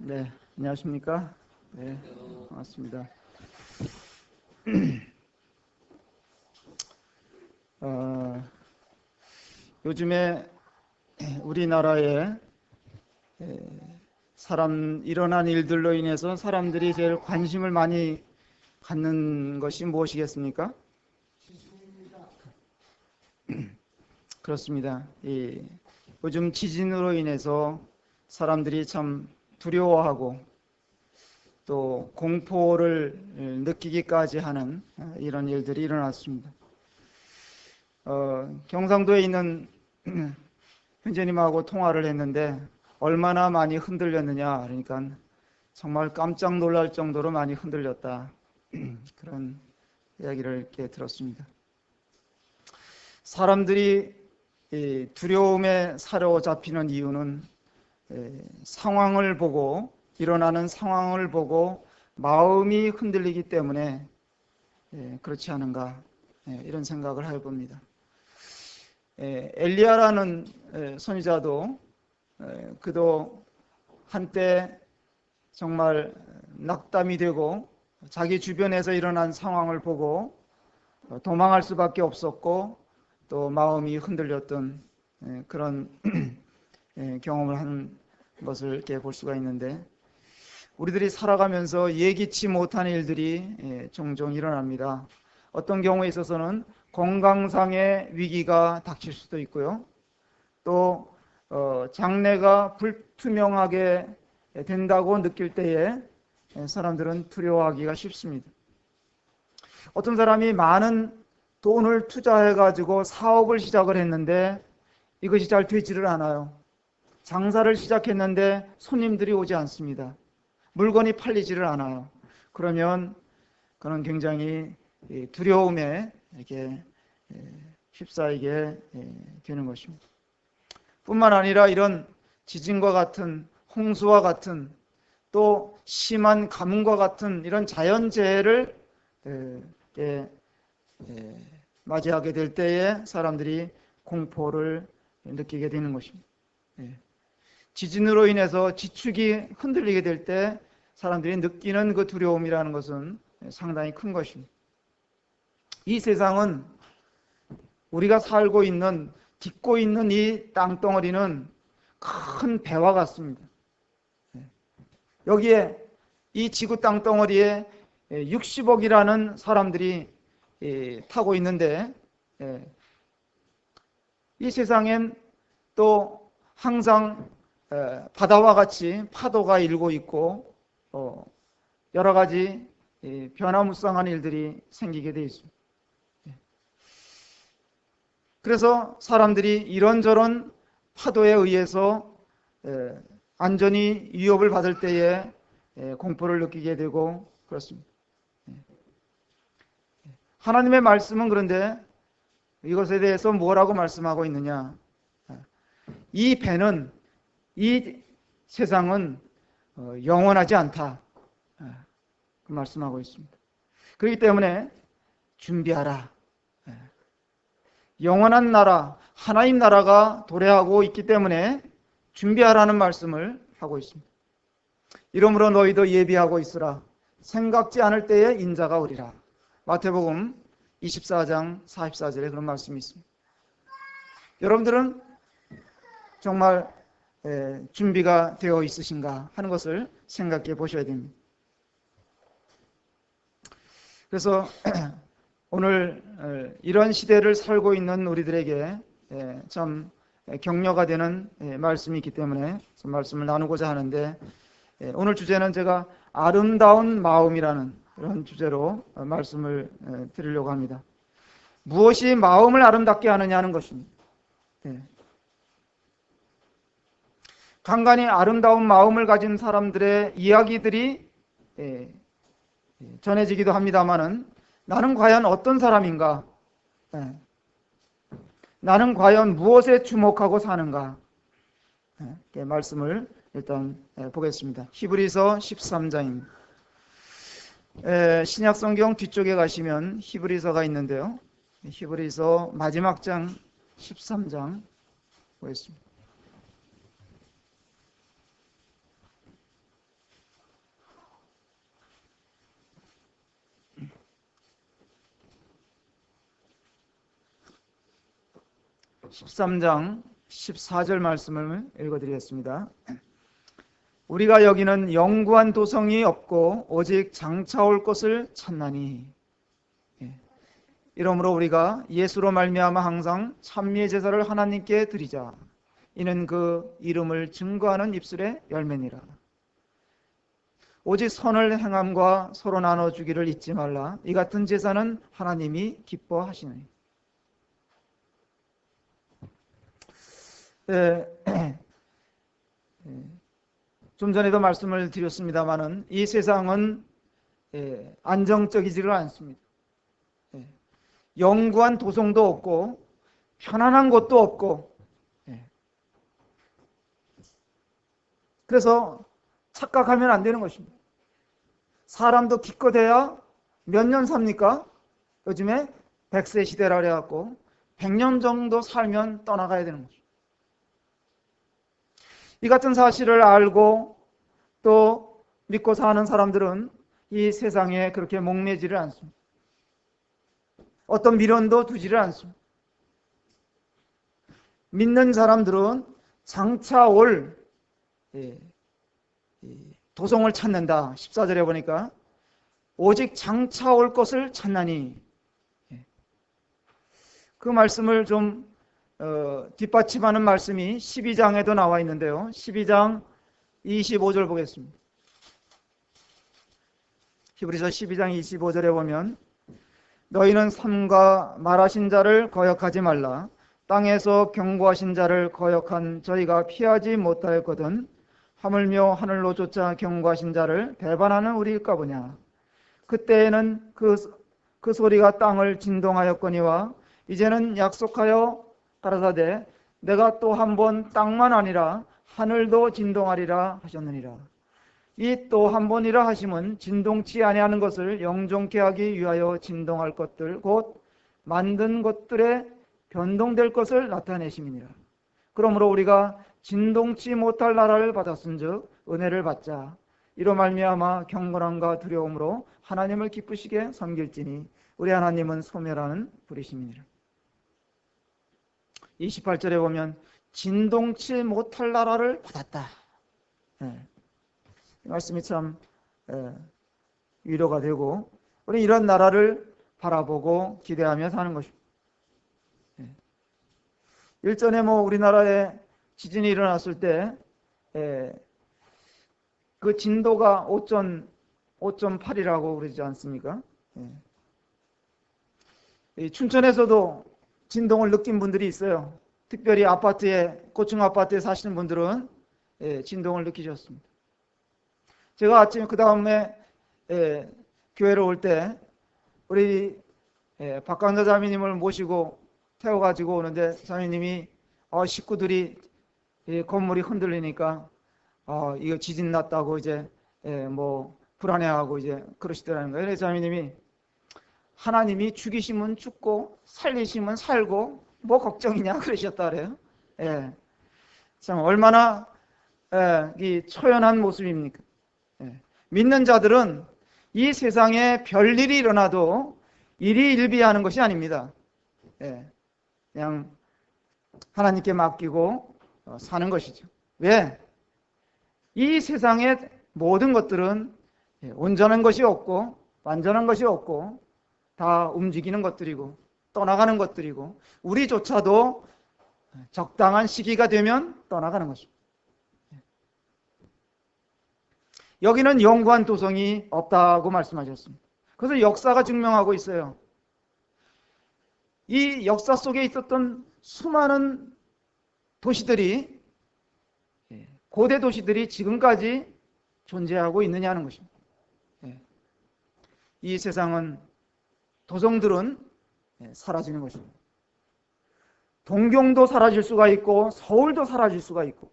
네, 안녕하십니까? 네, 반갑습니다. 어, 요즘에 우리나라에 일어난 일들로 인해서 사람들이 제일 관심을 많이 갖는 것이 무엇이겠습니까? 그렇습니다. 요즘 지진으로 인해서 사람들이 참 두려워하고 또 공포를 느끼기까지 하는 이런 일들이 일어났습니다. 경상도에 있는 현재님하고 통화를 했는데 얼마나 많이 흔들렸느냐, 그러니까 정말 깜짝 놀랄 정도로 많이 흔들렸다. 그런 이야기를 이렇게 들었습니다. 사람들이 두려움에 사로잡히는 이유는 상황을 보고, 일어나는 상황을 보고 마음이 흔들리기 때문에 그렇지 않은가, 이런 생각을 해봅니다. 엘리야라는 선지자도 그도 한때 정말 낙담이 되고 자기 주변에서 일어난 상황을 보고 도망할 수밖에 없었고 또 마음이 흔들렸던 그런 경험을 한 것을 이렇게 볼 수가 있는데, 우리들이 살아가면서 예기치 못한 일들이 종종 일어납니다. 어떤 경우에 있어서는 건강상의 위기가 닥칠 수도 있고요. 또 장래가 불투명하게 된다고 느낄 때에 사람들은 두려워하기가 쉽습니다. 어떤 사람이 많은 돈을 투자해 가지고 사업을 시작을 했는데 이것이 잘 되지를 않아요. 장사를 시작했는데 손님들이 오지 않습니다. 물건이 팔리지를 않아요. 그러면 그는 굉장히 두려움에 이렇게 휩싸이게 되는 것입니다. 뿐만 아니라 이런 지진과 같은, 홍수와 같은, 또 심한 가뭄과 같은 이런 자연재해를 맞이하게 될 때에 사람들이 공포를 느끼게 되는 것입니다. 지진으로 인해서 지축이 흔들리게 될 때 사람들이 느끼는 그 두려움이라는 것은 상당히 큰 것입니다. 이 세상은 우리가 살고 있는, 딛고 있는 이 땅덩어리는 큰 배와 같습니다. 여기에 이 지구 땅덩어리에 60억이라는 사람들이 타고 있는데, 이 세상엔 또 항상 바다와 같이 파도가 일고 있고 여러 가지 변화무쌍한 일들이 생기게 되어 있습니다. 그래서 사람들이 이런저런 파도에 의해서 안전이 위협을 받을 때에 공포를 느끼게 되고 그렇습니다. 하나님의 말씀은 그런데 이것에 대해서 뭐라고 말씀하고 있느냐? 이 배는, 이 세상은 영원하지 않다, 그 말씀하고 있습니다. 그렇기 때문에 준비하라. 영원한 나라, 하나님 나라가 도래하고 있기 때문에 준비하라는 말씀을 하고 있습니다. 이러므로 너희도 예비하고 있으라. 생각지 않을 때에 인자가 오리라. 마태복음 24장 44절에 그런 말씀이 있습니다. 여러분들은 정말 준비가 되어 있으신가 하는 것을 생각해 보셔야 됩니다. 그래서 오늘 이런 시대를 살고 있는 우리들에게 참 격려가 되는 말씀이 있기 때문에 말씀을 나누고자 하는데, 오늘 주제는 제가 아름다운 마음이라는 그런 주제로 말씀을 드리려고 합니다. 무엇이 마음을 아름답게 하느냐는 것입니다. 간간히 아름다운 마음을 가진 사람들의 이야기들이 전해지기도 합니다마는, 나는 과연 어떤 사람인가? 나는 과연 무엇에 주목하고 사는가? 말씀을 일단 보겠습니다. 히브리서 13장입니다. 신약성경 뒤쪽에 가시면 히브리서가 있는데요. 히브리서 마지막 장 13장 보겠습니다. 13장 14절 말씀을 읽어드리겠습니다. 우리가 여기는 영구한 도성이 없고 오직 장차올 것을 찾나니. 이러므로 우리가 예수로 말미암아 항상 찬미의 제사를 하나님께 드리자. 이는 그 이름을 증거하는 입술의 열매니라. 오직 선을 행함과 서로 나눠주기를 잊지 말라. 이 같은 제사는 하나님이 기뻐하시느니. 좀 전에도 말씀을 드렸습니다마는 이 세상은 안정적이지를 않습니다. 영구한 도성도 없고 편안한 곳도 없고, 그래서 착각하면 안 되는 것입니다. 사람도 기껏해야 몇 년 삽니까? 요즘에 100세 시대라 그래갖고 100년 정도 살면 떠나가야 되는 거죠. 이 같은 사실을 알고 또 믿고 사는 사람들은 이 세상에 그렇게 목매지를 않습니다. 어떤 미련도 두지를 않습니다. 믿는 사람들은 장차 올 도성을 찾는다. 14절에 보니까 오직 장차 올 것을 찾나니. 그 말씀을 좀 뒷받침하는 말씀이 12장에도 나와 있는데요. 12장 25절 보겠습니다. 히브리서 12장 25절에 보면 너희는 삼가 말하신 자를 거역하지 말라. 땅에서 경고하신 자를 거역한 저희가 피하지 못하였거든 하물며 하늘로 쫓아 경고하신 자를 배반하는 우리일까 보냐. 그때에는 그 소리가 땅을 진동하였거니와 이제는 약속하여 가라사대 내가 또 한 번 땅만 아니라 하늘도 진동하리라 하셨느니라. 이 또 한 번이라 하심은 진동치 아니하는 것을 영종케 하기 위하여 진동할 것들 곧 만든 것들에 변동될 것을 나타내심이니라. 그러므로 우리가 진동치 못할 나라를 받았은즉 은혜를 받자. 이로 말미암아 경건함과 두려움으로 하나님을 기쁘시게 섬길지니 우리 하나님은 소멸하는 불이심이니라. 28절에 보면 진동치 못할 나라를 받았다. 이 말씀이 참 위로가 되고 우리 이런 나라를 바라보고 기대하며 사는 것입니다. 일전에 우리나라에 지진이 일어났을 때 그 진도가 5.8이라고 그러지 않습니까? 춘천에서도 진동을 느낀 분들이 있어요. 특별히 고층 아파트에 사시는 분들은 진동을 느끼셨습니다. 제가 아침에 그 다음에 교회를 올 때 우리 박강자 자매님을 모시고 태워가지고 오는데 자매님이 식구들이 건물이 흔들리니까 이거 지진 났다고 이제 불안해하고 이제 그러시더라는 거예요. 그래서 자매님이 하나님이 죽이시면 죽고 살리시면 살고 뭐 걱정이냐 그러셨다 그래요. 참 얼마나 이 초연한 모습입니까? 믿는 자들은 이 세상에 별일이 일어나도 일희일비하는 것이 아닙니다. 그냥 하나님께 맡기고 사는 것이죠. 왜? 이 세상의 모든 것들은 온전한 것이 없고 완전한 것이 없고 다 움직이는 것들이고 떠나가는 것들이고 우리조차도 적당한 시기가 되면 떠나가는 것입니다. 여기는 영구한 도성이 없다고 말씀하셨습니다. 그래서 역사가 증명하고 있어요. 이 역사 속에 있었던 수많은 도시들이 고대 도시들이 지금까지 존재하고 있느냐는 것입니다. 이 세상은 도성들은 사라지는 것입니다. 동경도 사라질 수가 있고 서울도 사라질 수가 있고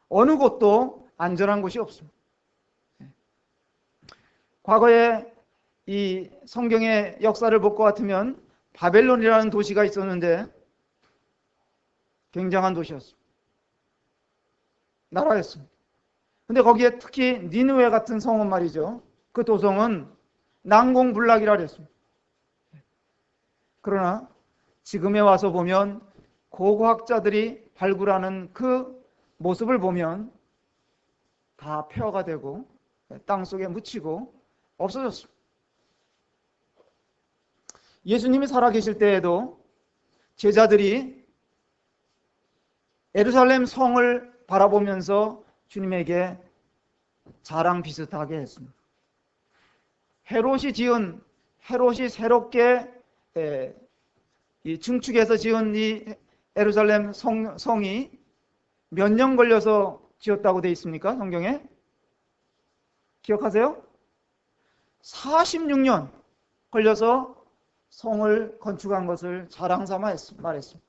어느 곳도 안전한 곳이 없습니다. 과거에 이 성경의 역사를 볼 것 같으면 바벨론이라는 도시가 있었는데 굉장한 도시였습니다. 나라였습니다. 근데 거기에 특히 니느웨 같은 성은 말이죠. 그 도성은 난공불락이라 그랬습니다. 그러나 지금에 와서 보면 고고학자들이 발굴하는 그 모습을 보면 다 폐허가 되고 땅속에 묻히고 없어졌습니다. 예수님이 살아계실 때에도 제자들이 예루살렘 성을 바라보면서 주님에게 자랑 비슷하게 했습니다. 헤롯이 새롭게 증축해서 지은 이 예루살렘 성이 몇 년 걸려서 지었다고 되어 있습니까? 성경에? 기억하세요? 46년 걸려서 성을 건축한 것을 자랑 삼아 말했습니다.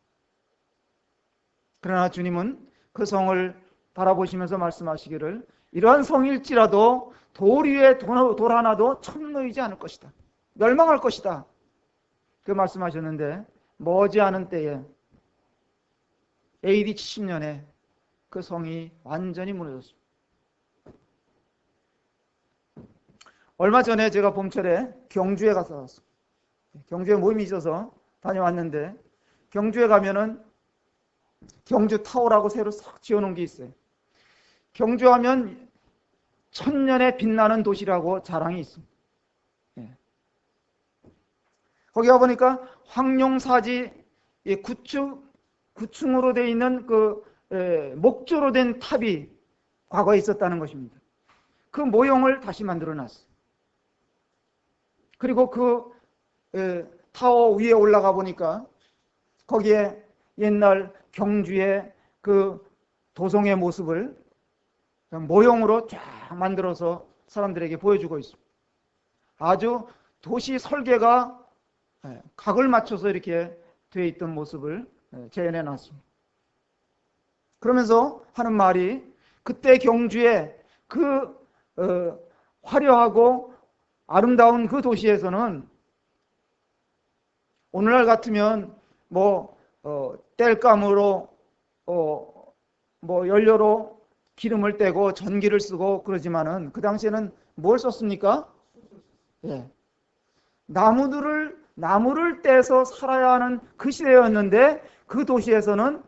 그러나 주님은 그 성을 바라보시면서 말씀하시기를 이러한 성일지라도 돌 위에 돌 하나도 천놓이지 않을 것이다. 멸망할 것이다. 그 말씀하셨는데 머지않은 때에 AD 70년에 그 성이 완전히 무너졌습니다. 얼마 전에 제가 봄철에 경주에 가서 왔습니다. 경주에 모임이 있어서 다녀왔는데 경주에 가면은 경주 타워라고 새로 싹 지어놓은 게 있어요. 경주하면 천년에 빛나는 도시라고 자랑이 있습니다. 거기 가보니까 황룡사지 9층으로 되어 있는 그 목조로 된 탑이 과거에 있었다는 것입니다. 그 모형을 다시 만들어 놨어요. 그리고 그 타워 위에 올라가 보니까 거기에 옛날 경주의 그 도성의 모습을 모형으로 쫙 만들어서 사람들에게 보여주고 있습니다. 아주 도시 설계가 각을 맞춰서 이렇게 되어 있던 모습을 재현해 놨습니다. 그러면서 하는 말이 그때 경주의 그 화려하고 아름다운 그 도시에서는 오늘날 같으면 땔감으로 연료로 기름을 떼고 전기를 쓰고 그러지만은 그 당시에는 뭘 썼습니까? 나무를 떼서 살아야 하는 그 시대였는데 그 도시에서는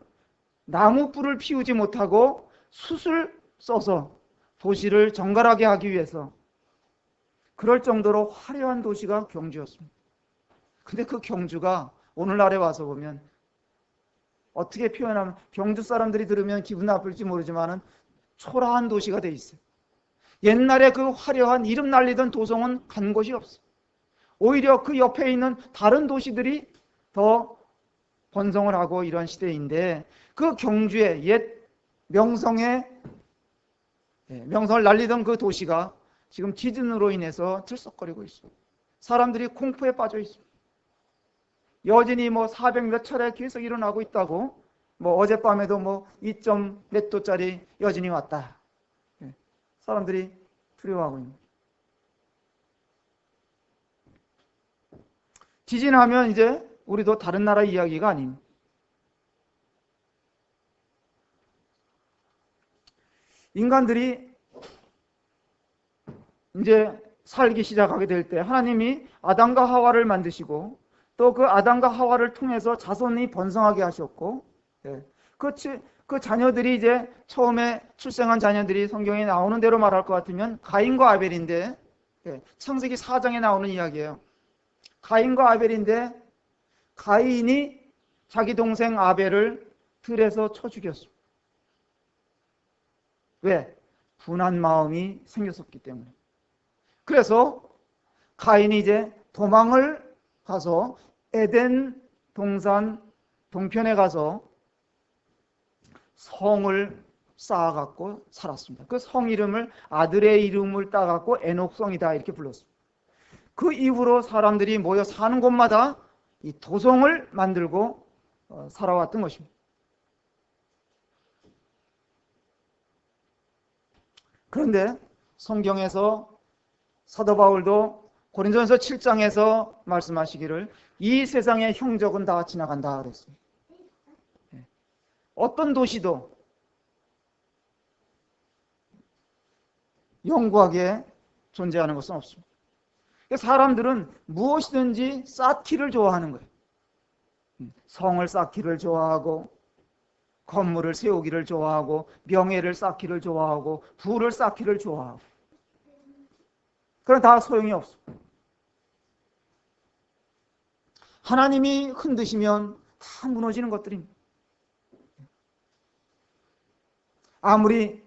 나무불을 피우지 못하고 숯을 써서 도시를 정갈하게 하기 위해서 그럴 정도로 화려한 도시가 경주였습니다. 근데 그 경주가 오늘날에 와서 보면 어떻게 표현하면 경주 사람들이 들으면 기분 나쁠지 모르지만은 초라한 도시가 돼 있어요. 옛날에 그 화려한 이름 날리던 도성은 간 곳이 없어요. 오히려 그 옆에 있는 다른 도시들이 더 번성을 하고 이런 시대인데 그 경주의 옛 명성을 날리던 그 도시가 지금 지진으로 인해서 들썩거리고 있습니다. 사람들이 공포에 빠져 있습니다. 여진이 400몇 차례 계속 일어나고 있다고 어젯밤에도 2점 몇 도짜리 여진이 왔다. 사람들이 두려워하고 있습니다. 지진하면 이제 우리도 다른 나라 이야기가 아닙니다. 인간들이 이제 살기 시작하게 될 때 하나님이 아담과 하와를 만드시고 또 그 아담과 하와를 통해서 자손이 번성하게 하셨고 그 자녀들이 이제 처음에 출생한 자녀들이 성경에 나오는 대로 말할 것 같으면 가인과 아벨인데 창세기 4장에 나오는 이야기예요. 가인과 아벨인데 가인이 자기 동생 아벨을 들에서 쳐 죽였습니다. 왜? 분한 마음이 생겼었기 때문에. 그래서 가인이 이제 도망을 가서 에덴 동산 동편에 가서 성을 쌓아갖고 살았습니다. 그 성 이름을 아들의 이름을 따갖고 에녹성이다 이렇게 불렀습니다. 그 이후로 사람들이 모여 사는 곳마다 이 도성을 만들고 살아왔던 것입니다. 그런데 성경에서 사도 바울도 고린도전서 7장에서 말씀하시기를 이 세상의 형적은 다 지나간다 그랬습니다. 어떤 도시도 영구하게 존재하는 것은 없습니다. 사람들은 무엇이든지 쌓기를 좋아하는 거예요. 성을 쌓기를 좋아하고 건물을 세우기를 좋아하고 명예를 쌓기를 좋아하고 부를 쌓기를 좋아하고, 그건 다 소용이 없어. 하나님이 흔드시면 다 무너지는 것들입니다. 아무리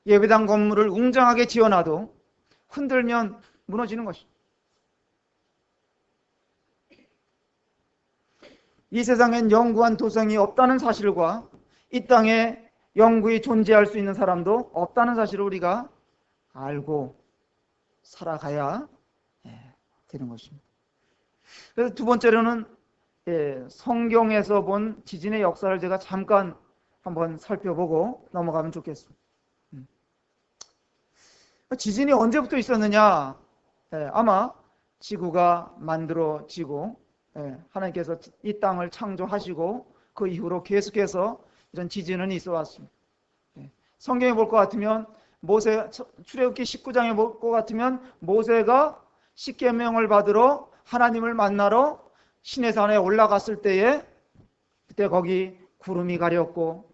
예배당 건물을 웅장하게 지어놔도 흔들면 무너지는 것입니다. 이 세상엔 영구한 도성이 없다는 사실과 이 땅에 영구히 존재할 수 있는 사람도 없다는 사실을 우리가 알고 살아가야 되는 것입니다. 그래서 두 번째로는 성경에서 본 지진의 역사를 제가 잠깐 한번 살펴보고 넘어가면 좋겠습니다. 지진이 언제부터 있었느냐? 아마 지구가 만들어지고 하나님께서 이 땅을 창조하시고 그 이후로 계속해서 이런 지진은 있어 왔습니다. 성경에 볼 것 같으면 출애굽기 19장에 볼 것 같으면 모세가 십계명을 받으러 하나님을 만나러 시내산에 올라갔을 때에 그때 거기 구름이 가렸고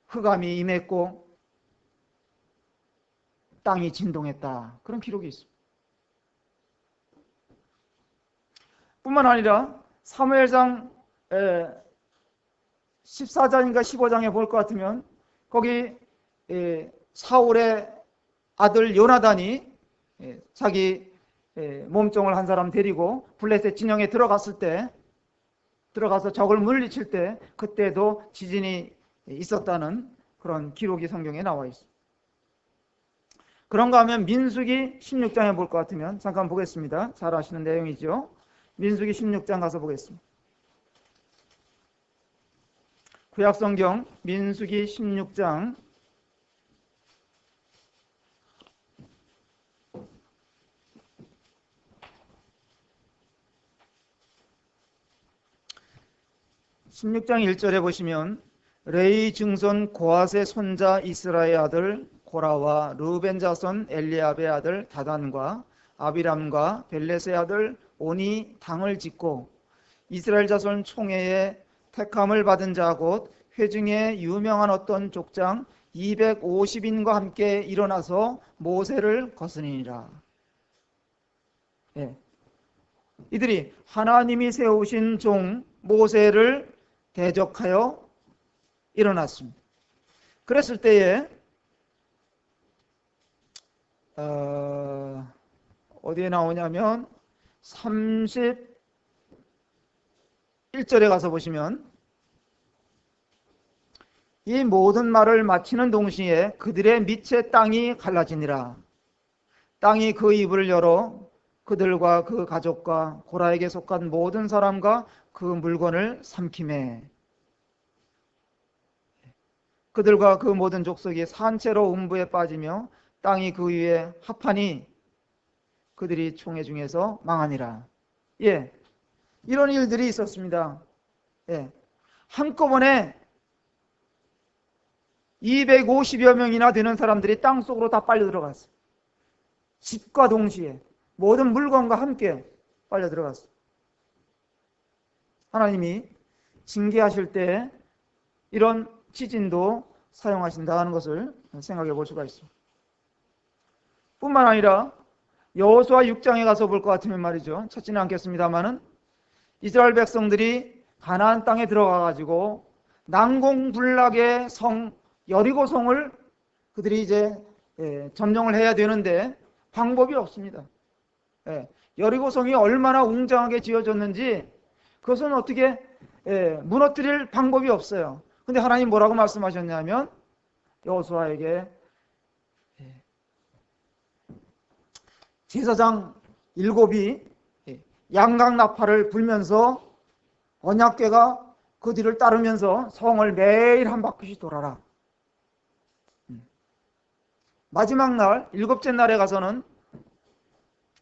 흑암이 임했고 땅이 진동했다, 그런 기록이 있습니다. 뿐만 아니라 사무엘상 14장인가 15장에 볼 것 같으면 거기 사울의 아들 요나단이 자기 몸종을 한 사람 데리고 블레셋 진영에 들어가서 적을 물리칠 때 그때도 지진이 있었다는 그런 기록이 성경에 나와 있습니다. 그런가 하면 민수기 16장에 볼 것 같으면 잠깐 보겠습니다. 잘 아시는 내용이죠. 민수기 16장 가서 보겠습니다. 구약성경 민수기 16장 1절에 보시면 레위 증손 고앗의 손자 이스라의 아들 고라와 르벤 자손 엘리압의 아들 다단과 아비람과 벨렛의 아들 온이 당을 짓고 이스라엘 자손 총회에 택함을 받은 자 곧 회중에 유명한 어떤 족장 250인과 함께 일어나서 모세를 거스리니라. 이들이 하나님이 세우신 종 모세를 대적하여 일어났습니다. 그랬을 때에 어디에 나오냐면 31절에 가서 보시면 이 모든 말을 마치는 동시에 그들의 밑에 땅이 갈라지니라. 땅이 그 입을 열어 그들과 그 가족과 고라에게 속한 모든 사람과 그 물건을 삼키매 그들과 그 모든 족속이 산채로 음부에 빠지며 땅이 그 위에 합하니 그들이 총회 중에서 망하니라. 이런 일들이 있었습니다. 한꺼번에 250여 명이나 되는 사람들이 땅속으로 다 빨려 들어갔어요. 집과 동시에 모든 물건과 함께 빨려 들어갔어요. 하나님이 징계하실 때 이런 지진도 사용하신다는 것을 생각해 볼 수가 있습니다. 뿐만 아니라 여호수아 6장에 가서 볼 것 같으면 말이죠, 찾지는 않겠습니다만은 이스라엘 백성들이 가나안 땅에 들어가 가지고 난공불락의 성 여리고성을 그들이 이제 점령을 해야 되는데 방법이 없습니다. 여리고성이 얼마나 웅장하게 지어졌는지 그것은 어떻게 무너뜨릴 방법이 없어요. 근데 하나님 뭐라고 말씀하셨냐면 여호수아에게 제사장 7이 양각나팔을 불면서 언약궤가 그 뒤를 따르면서 성을 매일 한 바퀴씩 돌아라. 마지막 날 7째 날에 가서는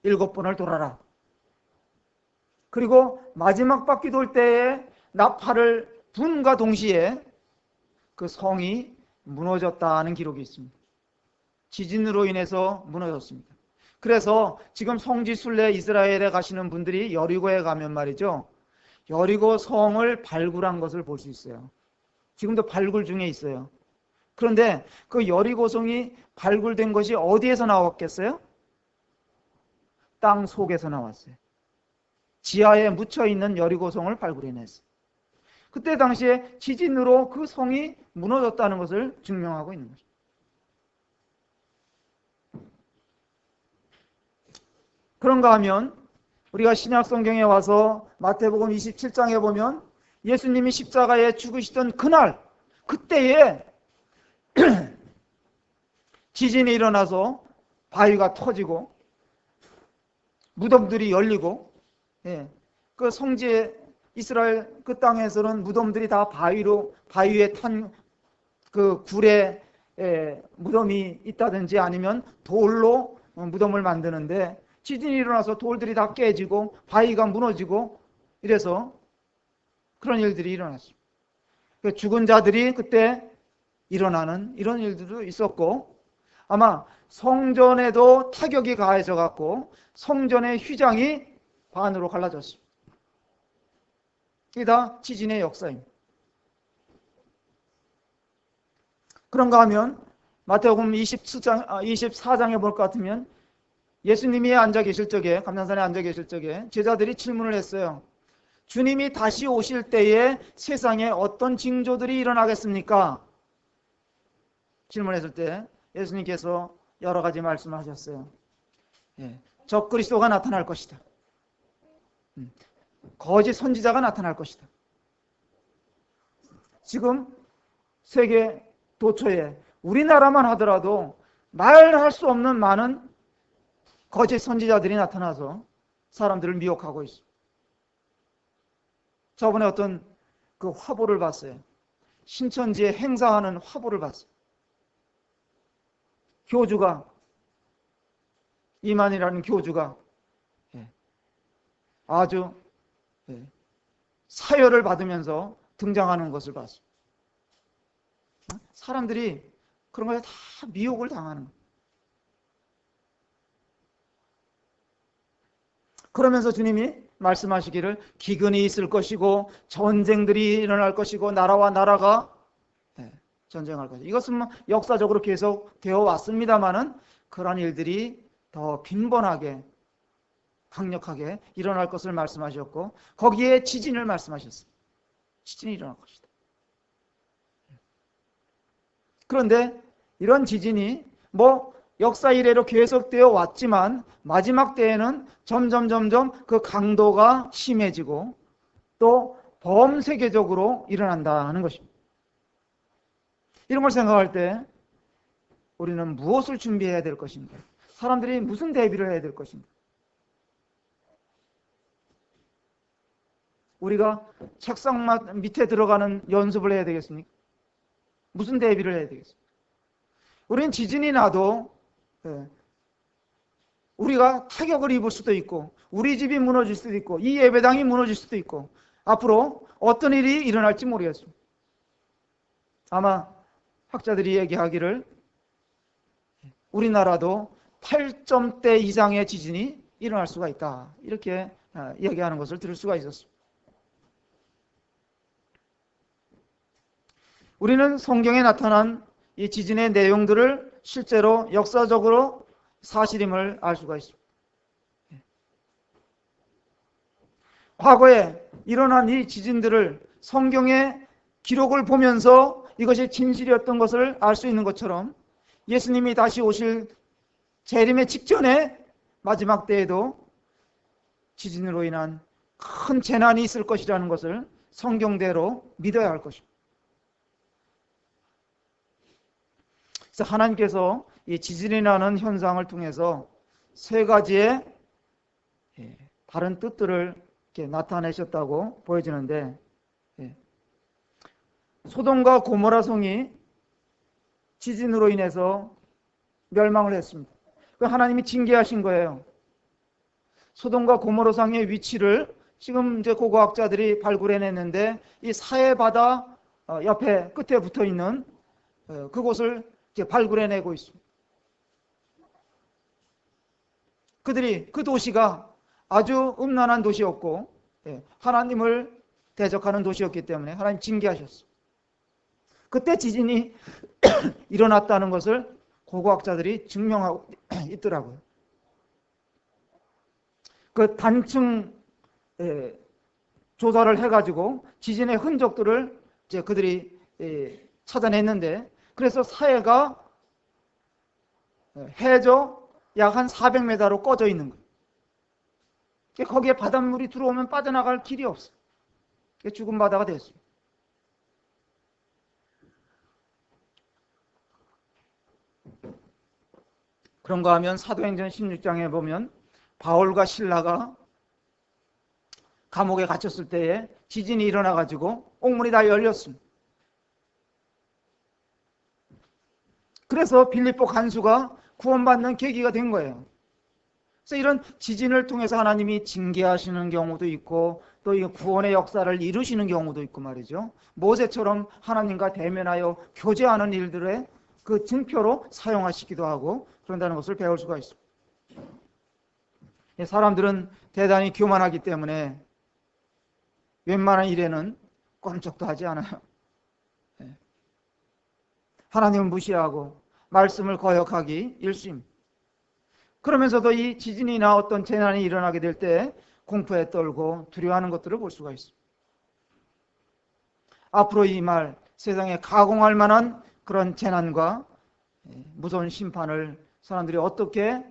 7번을 돌아라. 그리고 마지막 바퀴 돌 때에 나팔을 분과 동시에 그 성이 무너졌다는 기록이 있습니다. 지진으로 인해서 무너졌습니다. 그래서 지금 성지 순례 이스라엘에 가시는 분들이 여리고에 가면 말이죠, 여리고 성을 발굴한 것을 볼 수 있어요. 지금도 발굴 중에 있어요. 그런데 그 여리고성이 발굴된 것이 어디에서 나왔겠어요? 땅 속에서 나왔어요. 지하에 묻혀있는 여리고성을 발굴해냈어요. 그때 당시에 지진으로 그 성이 무너졌다는 것을 증명하고 있는 거죠. 그런가 하면 우리가 신약 성경에 와서 마태복음 27장에 보면 예수님이 십자가에 죽으시던 그날, 그때에 지진이 일어나서 바위가 터지고 무덤들이 열리고, 그 성지에 이스라엘 그 땅에서는 무덤들이 다 바위에 탄 그 굴에 무덤이 있다든지 아니면 돌로 무덤을 만드는데, 지진이 일어나서 돌들이 다 깨지고 바위가 무너지고 이래서 그런 일들이 일어났습니다. 죽은 자들이 그때 일어나는 이런 일들도 있었고, 아마 성전에도 타격이 가해져 갖고 성전의 휘장이 반으로 갈라졌습니다. 이게 다 지진의 역사입니다. 그런가 하면 마태복음 24장에 볼 것 같으면 예수님이 앉아 계실 적에, 감난산에 앉아 계실 적에 제자들이 질문을 했어요. 주님이 다시 오실 때에 세상에 어떤 징조들이 일어나겠습니까? 질문했을 때 예수님께서 여러 가지 말씀하셨어요. 적그리스도가 나타날 것이다. 거짓 선지자가 나타날 것이다. 지금 세계 도처에 우리나라만 하더라도 말할 수 없는 많은 거짓 선지자들이 나타나서 사람들을 미혹하고 있습니다. 저번에 어떤 그 화보를 봤어요. 신천지에 행사하는 화보를 봤어요. 교주가, 이만이라는 교주가 아주 사열을 받으면서 등장하는 것을 봤어요. 사람들이 그런 거에 다 미혹을 당하는 거예요. 그러면서 주님이 말씀하시기를 기근이 있을 것이고 전쟁들이 일어날 것이고 나라와 나라가 전쟁할 것이고, 이것은 역사적으로 계속 되어 왔습니다마는 그러한 일들이 더 빈번하게 강력하게 일어날 것을 말씀하셨고, 거기에 지진을 말씀하셨습니다. 지진이 일어날 것이다. 그런데 이런 지진이 역사 이래로 계속되어 왔지만 마지막 때에는 점점 그 강도가 심해지고 또 범세계적으로 일어난다는 것입니다. 이런 걸 생각할 때 우리는 무엇을 준비해야 될 것인가? 사람들이 무슨 대비를 해야 될 것인가? 우리가 책상 밑에 들어가는 연습을 해야 되겠습니까? 무슨 대비를 해야 되겠습니까? 우리는 지진이 나도 우리가 타격을 입을 수도 있고 우리 집이 무너질 수도 있고 이 예배당이 무너질 수도 있고 앞으로 어떤 일이 일어날지 모르겠습니다. 아마 학자들이 얘기하기를 우리나라도 8점대 이상의 지진이 일어날 수가 있다, 이렇게 얘기하는 것을 들을 수가 있었습니다. 우리는 성경에 나타난 이 지진의 내용들을 실제로 역사적으로 사실임을 알 수가 있습니다. 과거에 일어난 이 지진들을 성경의 기록을 보면서 이것이 진실이었던 것을 알 수 있는 것처럼 예수님이 다시 오실 재림의 직전에 마지막 때에도 지진으로 인한 큰 재난이 있을 것이라는 것을 성경대로 믿어야 할 것입니다. 그래서 하나님께서 이 지진이 나는 현상을 통해서 세 가지의 다른 뜻들을 이렇게 나타내셨다고 보여지는데, 소돔과 고모라 성이 지진으로 인해서 멸망을 했습니다. 하나님이 징계하신 거예요. 소돔과 고모라 성의 위치를 지금 이제 고고학자들이 발굴해냈는데 이 사해 바다 옆에 끝에 붙어 있는 그곳을 이렇게 발굴해내고 있습니다. 그 도시가 아주 음란한 도시였고 하나님을 대적하는 도시였기 때문에 하나님 징계하셨어요. 그때 지진이 일어났다는 것을 고고학자들이 증명하고 있더라고요. 그 단층 조사를 해가지고 지진의 흔적들을 이제 그들이 찾아냈는데, 그래서 사해가 해저 약 한 400m로 꺼져 있는 거예요. 거기에 바닷물이 들어오면 빠져나갈 길이 없어요. 죽은 바다가 됐어요. 그런가 하면 사도행전 16장에 보면 바울과 실라가 감옥에 갇혔을 때에 지진이 일어나가지고 옥문이 다 열렸습니다. 그래서 빌립보 간수가 구원받는 계기가 된 거예요. 그래서 이런 지진을 통해서 하나님이 징계하시는 경우도 있고 또 이 구원의 역사를 이루시는 경우도 있고 말이죠. 모세처럼 하나님과 대면하여 교제하는 일들의 그 증표로 사용하시기도 하고 그런다는 것을 배울 수가 있습니다. 사람들은 대단히 교만하기 때문에 웬만한 일에는 꼼짝도 하지 않아요. 하나님을 무시하고 말씀을 거역하기 일심. 그러면서도 이 지진이나 어떤 재난이 일어나게 될 때 공포에 떨고 두려워하는 것들을 볼 수가 있습니다. 앞으로 이 말 세상에 가공할 만한 그런 재난과 무서운 심판을 사람들이 어떻게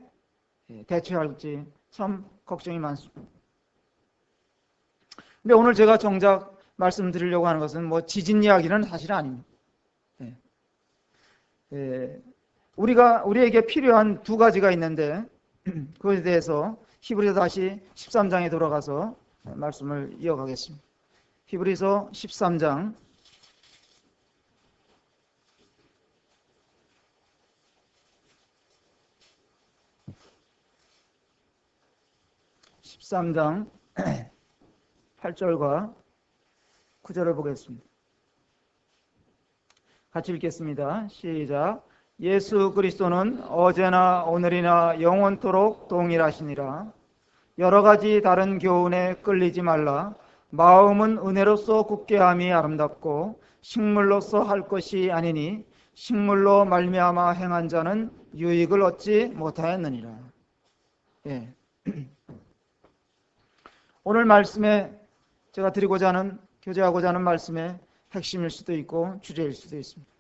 대처할지 참 걱정이 많습니다. 근데 오늘 제가 정작 말씀드리려고 하는 것은 지진 이야기는 사실 아닙니다. 우리에게 필요한 두 가지가 있는데 그것에 대해서 히브리서 다시 13장에 돌아가서 말씀을 이어가겠습니다. 히브리서 13장 8절과 9절을 보겠습니다. 같이 읽겠습니다. 시작. 예수 그리스도는 어제나 오늘이나 영원토록 동일하시니라. 여러 가지 다른 교훈에 끌리지 말라. 마음은 은혜로서 굳게 함이 아름답고 식물로서 할 것이 아니니 식물로 말미암아 행한 자는 유익을 얻지 못하였느니라. 예. 오늘 말씀에 제가 드리고자 하는, 교제하고자 하는 말씀의 핵심일 수도 있고 주제일 수도 있습니다.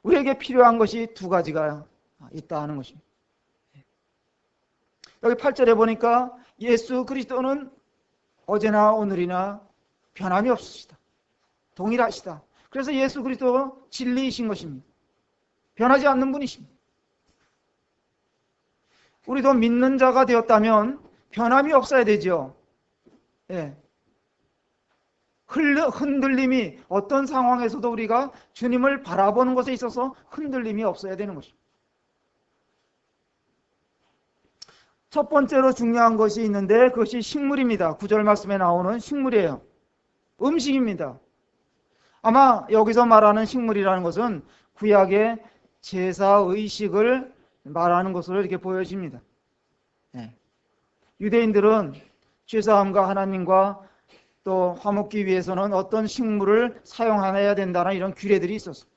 우리에게 필요한 것이 두 가지가 있다 하는 것입니다. 여기 8절에 보니까 예수 그리스도는 어제나 오늘이나 변함이 없으시다. 동일하시다. 그래서 예수 그리스도가 진리이신 것입니다. 변하지 않는 분이십니다. 우리도 믿는 자가 되었다면 변함이 없어야 되죠. 예. 흔들림이 어떤 상황에서도 우리가 주님을 바라보는 것에 있어서 흔들림이 없어야 되는 것입니다. 첫 번째로 중요한 것이 있는데 그것이 식물입니다. 9절 말씀에 나오는 식물이에요. 음식입니다. 아마 여기서 말하는 식물이라는 것은 구약의 제사의식을 말하는 것으로 이렇게 보여집니다. 유대인들은 죄사함과 하나님과 또 화목기 위해서는 어떤 식물을 사용해야 된다는 이런 규례들이 있었습니다.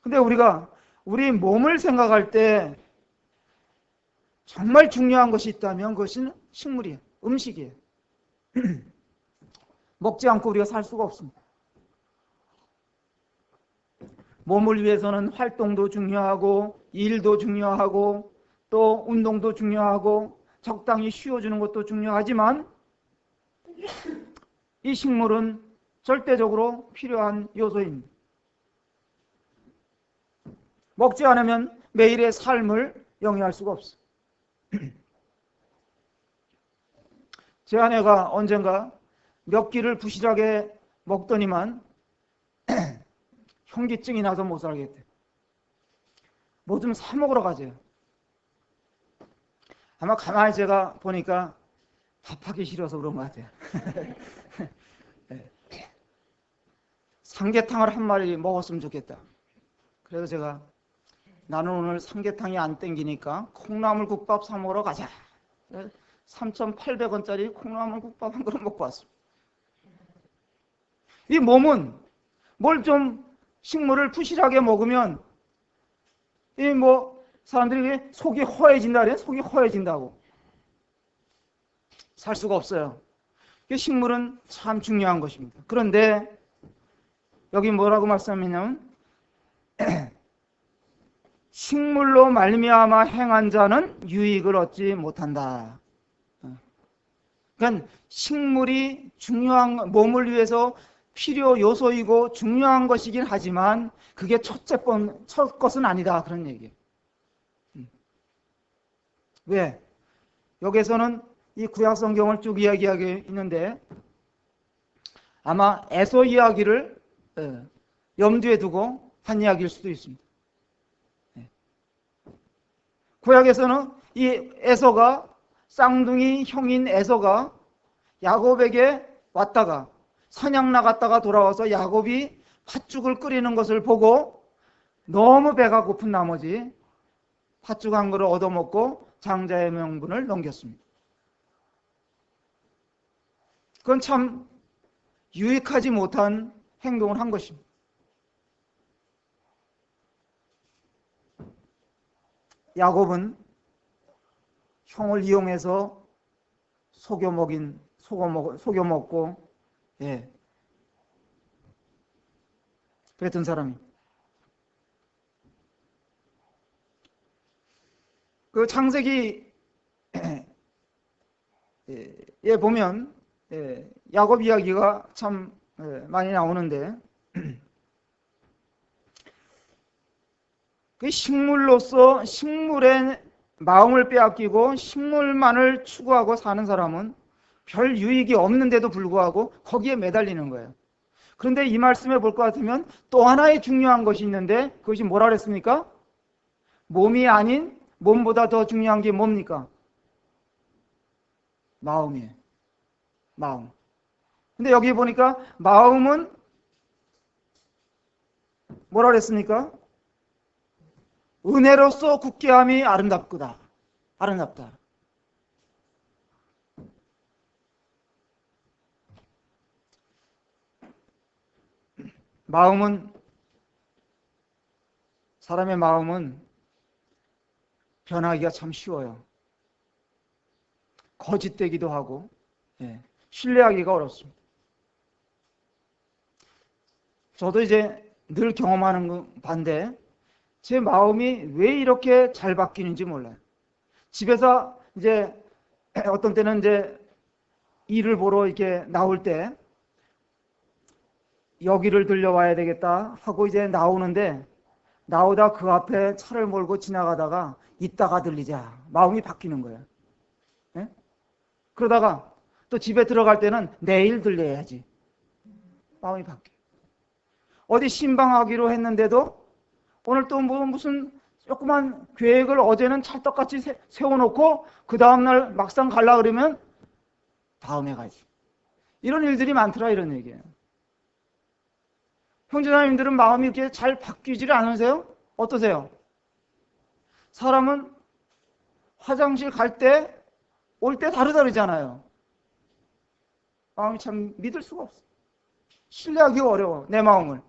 근데 우리가 우리 몸을 생각할 때 정말 중요한 것이 있다면 그것은 식물이에요. 음식이에요. 먹지 않고 우리가 살 수가 없습니다. 몸을 위해서는 활동도 중요하고 일도 중요하고 또 운동도 중요하고 적당히 쉬어주는 것도 중요하지만 이 식물은 절대적으로 필요한 요소입니다. 먹지 않으면 매일의 삶을 영위할 수가 없어요. 제 아내가 언젠가 몇 끼를 부실하게 먹더니만 현기증이 나서 못 살겠대. 뭐 좀 사 먹으러 가재요. 아마 가만히 제가 보니까 밥하기 싫어서 그런 것 같아요. 삼계탕을 한 마리 먹었으면 좋겠다. 그래서 제가 나는 오늘 삼계탕이 안 땡기니까 콩나물국밥 사 먹으러 가자. 3,800원짜리 콩나물국밥 한 그릇 먹고 왔습니다. 이 몸은 뭘 좀 식물을 부실하게 먹으면 이 사람들이 속이 허해진다 그래요. 속이 허해진다고. 살 수가 없어요. 식물은 참 중요한 것입니다. 그런데 여기 뭐라고 말씀하냐면 식물로 말미암아 행한 자는 유익을 얻지 못한다. 그러니까 식물이 중요한, 몸을 위해서 필요 요소이고 중요한 것이긴 하지만 그게 첫 것은 아니다, 그런 얘기예요. 왜? 여기서는 이 구약 성경을 쭉 이야기하고 있는데 아마 에서 이야기를 염두에 두고 한 이야기일 수도 있습니다. 구약에서는 이 에서가, 쌍둥이 형인 에서가 야곱에게 왔다가 사냥 나갔다가 돌아와서 야곱이 팥죽을 끓이는 것을 보고 너무 배가 고픈 나머지 팥죽 한 그릇 얻어먹고 장자의 명분을 넘겼습니다. 그건 참 유익하지 못한 행동을 한 것입니다. 야곱은 형을 이용해서 속여 먹고, 그랬던 사람입니다. 그 창세기에 보면 야곱 이야기가 참 많이 나오는데 그 식물로서 식물의 마음을 빼앗기고 식물만을 추구하고 사는 사람은 별 유익이 없는데도 불구하고 거기에 매달리는 거예요. 그런데 이 말씀에 볼 것 같으면 또 하나의 중요한 것이 있는데 그것이 뭐라 그랬습니까? 몸이 아닌 몸보다 더 중요한 게 뭡니까? 마음이에요. 마음. 근데 여기 보니까 마음은 뭐라 그랬습니까? 은혜로서 굳게함이 아름답다. 사람의 마음은 변하기가 참 쉬워요. 거짓되기도 하고, 신뢰하기가 어렵습니다. 저도 이제 늘 경험하는 반대, 제 마음이 왜 이렇게 잘 바뀌는지 몰라요. 집에서 이제 어떤 때는 이제 일을 보러 이렇게 나올 때 여기를 들려와야 되겠다 하고 이제 나오는데 나오다 그 앞에 차를 몰고 지나가다가 이따가 들리자 마음이 바뀌는 거예요. 그러다가 또 집에 들어갈 때는 내일 들려야지 마음이 바뀌어요. 어디 신방하기로 했는데도 오늘 또 무슨 조그만 계획을 어제는 찰떡같이 세워놓고 그 다음날 막상 가려고 그러면 다음에 가지. 이런 일들이 많더라, 이런 얘기예요. 형제자매님들은 마음이 이렇게 잘 바뀌지를 않으세요? 어떠세요? 사람은 화장실 갈 때, 올 때 다르잖아요. 마음이 참 믿을 수가 없어요. 신뢰하기 어려워, 내 마음을.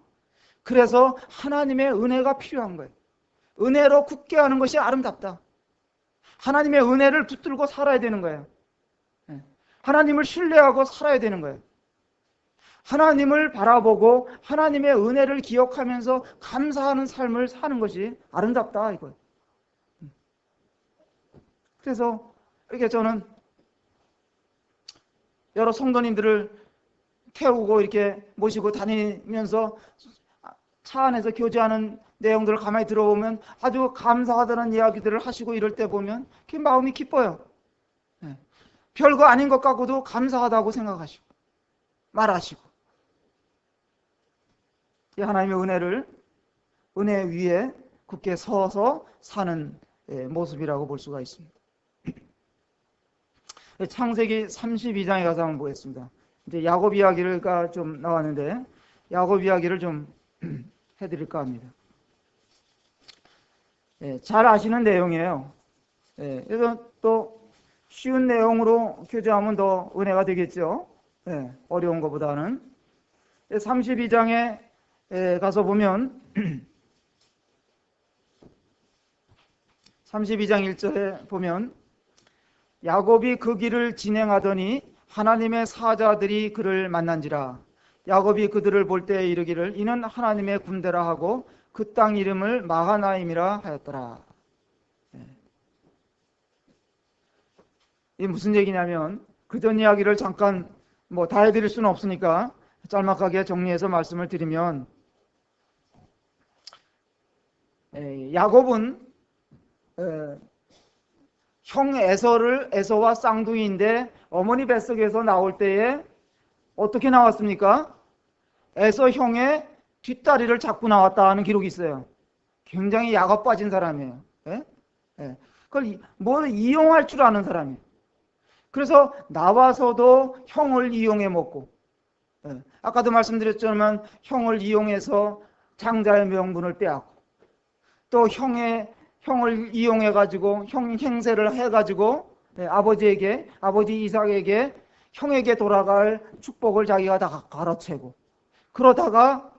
그래서 하나님의 은혜가 필요한 거예요. 은혜로 굳게 하는 것이 아름답다. 하나님의 은혜를 붙들고 살아야 되는 거예요. 하나님을 신뢰하고 살아야 되는 거예요. 하나님을 바라보고 하나님의 은혜를 기억하면서 감사하는 삶을 사는 것이 아름답다, 이거예요. 그래서 이렇게 저는 여러 성도님들을 태우고 이렇게 모시고 다니면서 차 안에서 교제하는 내용들을 가만히 들어보면 아주 감사하다는 이야기들을 하시고 이럴 때 보면 그 마음이 기뻐요. 별거 아닌 것 같고도 감사하다고 생각하시고 말하시고 하나님의 은혜 위에 굳게 서서 사는 모습이라고 볼 수가 있습니다. 창세기 32장에 가서 한번 보겠습니다. 이제 야곱 이야기가 좀 나왔는데 야곱 이야기를 좀 해드릴까 합니다. 잘 아시는 내용이에요. 그래서 또 쉬운 내용으로 교제하면 더 은혜가 되겠죠. 어려운 것보다는. 32장에 가서 보면 32장 1절에 보면 야곱이 그 길을 진행하더니 하나님의 사자들이 그를 만난지라. 야곱이 그들을 볼 때 이르기를 이는 하나님의 군대라 하고 그 땅 이름을 마하나임이라 하였더라. 이게 무슨 얘기냐면 그 전 이야기를 잠깐 다 해드릴 수는 없으니까 짤막하게 정리해서 말씀을 드리면, 야곱은 형 에서와 쌍둥이인데 어머니 뱃속에서 나올 때에 어떻게 나왔습니까? 에서 형의 뒷다리를 잡고 나왔다 하는 기록이 있어요. 굉장히 야곱 빠진 사람이에요. 그걸 뭘 이용할 줄 아는 사람이에요. 그래서 나와서도 형을 이용해 먹고, 아까도 말씀드렸지만 형을 이용해서 장자의 명분을 빼앗고, 또 형을 이용해 가지고 형 행세를 해 가지고 아버지 이삭에게 형에게 돌아갈 축복을 자기가 다 가로채고, 그러다가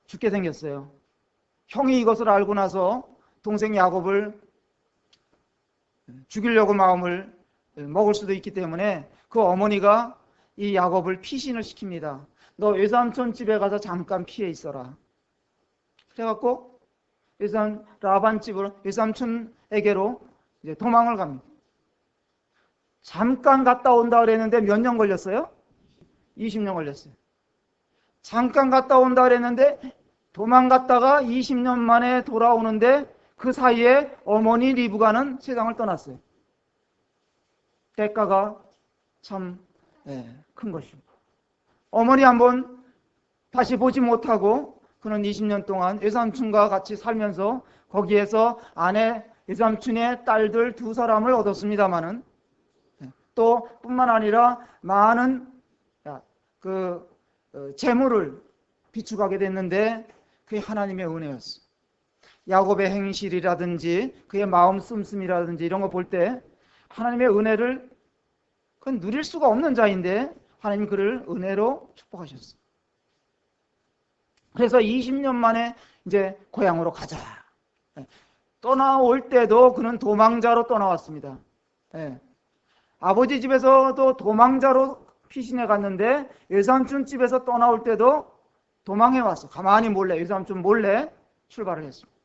죽게 생겼어요. 형이 이것을 알고 나서 동생 야곱을 죽이려고 마음을 먹을 수도 있기 때문에 그 어머니가 이 야곱을 피신을 시킵니다. 너 외삼촌 집에 가서 잠깐 피해 있어라. 그래갖고 라반 집으로 외삼촌에게로 이제 도망을 갑니다. 잠깐 갔다 온다 그랬는데 몇 년 걸렸어요? 20년 걸렸어요. 잠깐 갔다 온다 그랬는데 도망갔다가 20년 만에 돌아오는데 그 사이에 어머니 리브가는 세상을 떠났어요. 대가가 참 큰 것입니다. 어머니 한번 다시 보지 못하고 그는 20년 동안 외삼촌과 같이 살면서 거기에서 외삼촌의 딸들 2사람을 얻었습니다마는, 또 뿐만 아니라 많은 재물을 비축하게 됐는데 그게 하나님의 은혜였어요. 야곱의 행실이라든지 그의 마음 씀씀이라든지 이런 거 볼 때 하나님의 은혜를 그건 누릴 수가 없는 자인데 하나님 그를 은혜로 축복하셨어요. 그래서 20년 만에 이제 고향으로 가자. 떠나올 때도 그는 도망자로 떠나왔습니다. 아버지 집에서도 도망자로 피신해 갔는데 외삼촌 집에서 떠나올 때도 도망해 왔어. 가만히 몰래, 외삼촌 몰래 출발을 했습니다.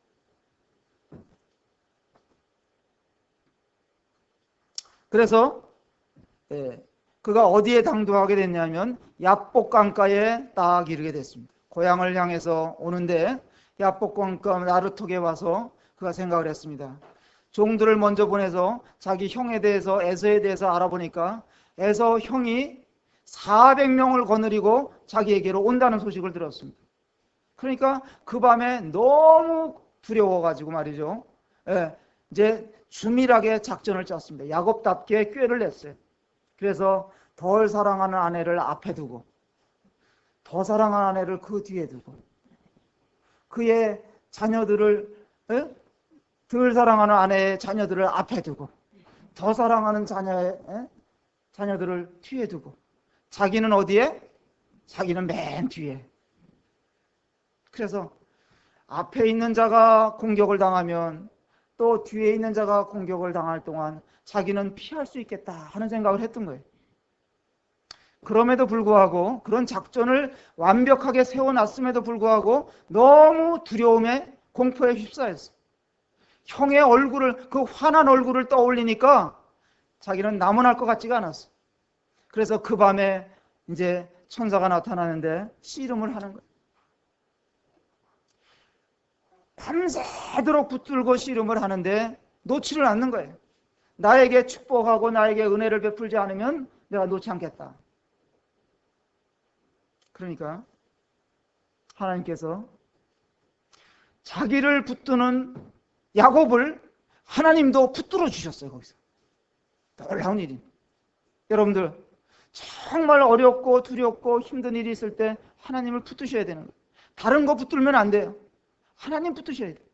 그래서 그가 어디에 당도하게 됐냐면 야복 강가에 딱 이르게 됐습니다. 고향을 향해서 오는데 야복 강가 나루톡에 와서 그가 생각을 했습니다. 종들을 먼저 보내서 자기 형에 대해서, 에서에 대해서 알아보니까 에서 형이 400명을 거느리고 자기에게로 온다는 소식을 들었습니다. 그러니까 그 밤에 너무 두려워가지고 말이죠. 이제 주밀하게 작전을 짰습니다. 야곱답게 꾀를 냈어요. 그래서 덜 사랑하는 아내를 앞에 두고, 더 사랑하는 아내를 그 뒤에 두고, 그의 자녀들을, 덜 사랑하는 아내의 자녀들을 앞에 두고, 더 사랑하는 자녀들을 뒤에 두고, 자기는 어디에? 자기는 맨 뒤에. 그래서 앞에 있는 자가 공격을 당하면 또 뒤에 있는 자가 공격을 당할 동안 자기는 피할 수 있겠다 하는 생각을 했던 거예요. 그럼에도 불구하고, 그런 작전을 완벽하게 세워놨음에도 불구하고 너무 두려움에, 공포에 휩싸였어요. 형의 얼굴을, 그 환한 얼굴을 떠올리니까 자기는 남원할 것 같지가 않았어요. 그래서 그 밤에 이제 천사가 나타나는데 씨름을 하는 거예요. 밤새도록 붙들고 씨름을 하는데 놓지를 않는 거예요. 나에게 축복하고 나에게 은혜를 베풀지 않으면 내가 놓지 않겠다. 그러니까 하나님께서 자기를 붙드는 야곱을 하나님도 붙들어 주셨어요. 거기서 놀라운 일입니다. 여러분들 정말 어렵고 두렵고 힘든 일이 있을 때 하나님을 붙드셔야 되는 거예요. 다른 거 붙들면 안 돼요. 하나님 붙드셔야 돼요.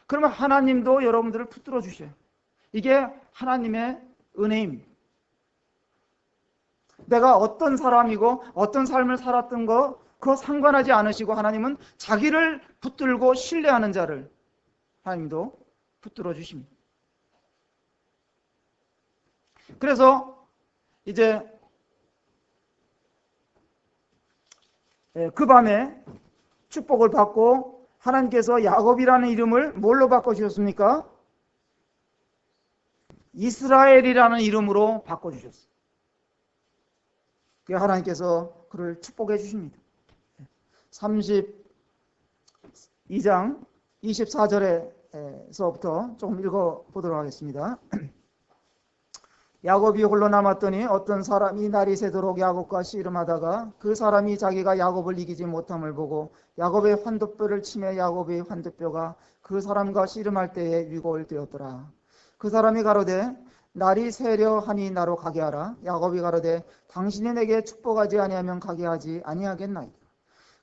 그러면 하나님도 여러분들을 붙들어 주셔요. 이게 하나님의 은혜입니다. 내가 어떤 사람이고 어떤 삶을 살았던 거 그거 상관하지 않으시고 하나님은 자기를 붙들고 신뢰하는 자를 하나님도 붙들어 주십니다. 그래서 이제 그 밤에 축복을 받고 하나님께서 야곱이라는 이름을 뭘로 바꿔주셨습니까? 이스라엘이라는 이름으로 바꿔주셨어요. 하나님께서 그를 축복해 주십니다. 32장 24절에서부터 조금 읽어보도록 하겠습니다. 야곱이 홀로 남았더니 어떤 사람이 날이 새도록 야곱과 씨름하다가 그 사람이 자기가 야곱을 이기지 못함을 보고 야곱의 환도뼈를 치매 야곱의 환도뼈가 그 사람과 씨름할 때에 위골되었더라. 그 사람이 가로되 날이 새려 하니 나로 가게 하라. 야곱이 가로되 당신이 내게 축복하지 아니하면 가게 하지 아니하겠나이다.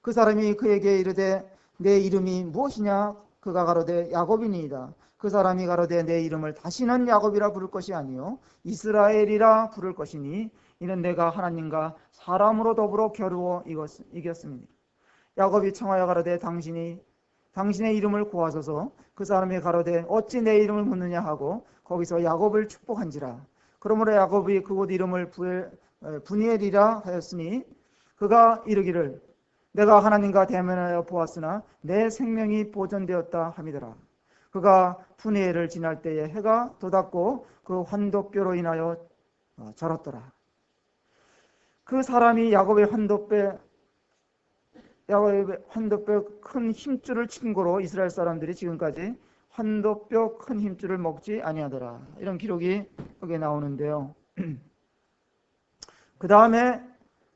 그 사람이 그에게 이르되 내 이름이 무엇이냐? 그가 가로되 야곱이니이다. 그 사람이 가로되 내 이름을 다시는 야곱이라 부를 것이 아니요 이스라엘이라 부를 것이니 이는 내가 하나님과 사람으로 더불어 겨루어 이겼습니다. 야곱이 청하여 가로되 당신의 이름을 구하소서. 그 사람이 가로되 어찌 내 이름을 묻느냐 하고 거기서 야곱을 축복한지라. 그러므로 야곱이 그곳 이름을 분이엘이라 하였으니 그가 이르기를 내가 하나님과 대면하여 보았으나 내 생명이 보존되었다 함이더라. 그가 분이엘을 지날 때에 해가 돋았고 그 환도뼈로 인하여 절었더라. 그 사람이 야곱의 환도뼈 큰 힘줄을 친 고로 이스라엘 사람들이 지금까지 환도뼈 큰 힘줄을 먹지 아니하더라. 이런 기록이 여기에 나오는데요. 그 다음에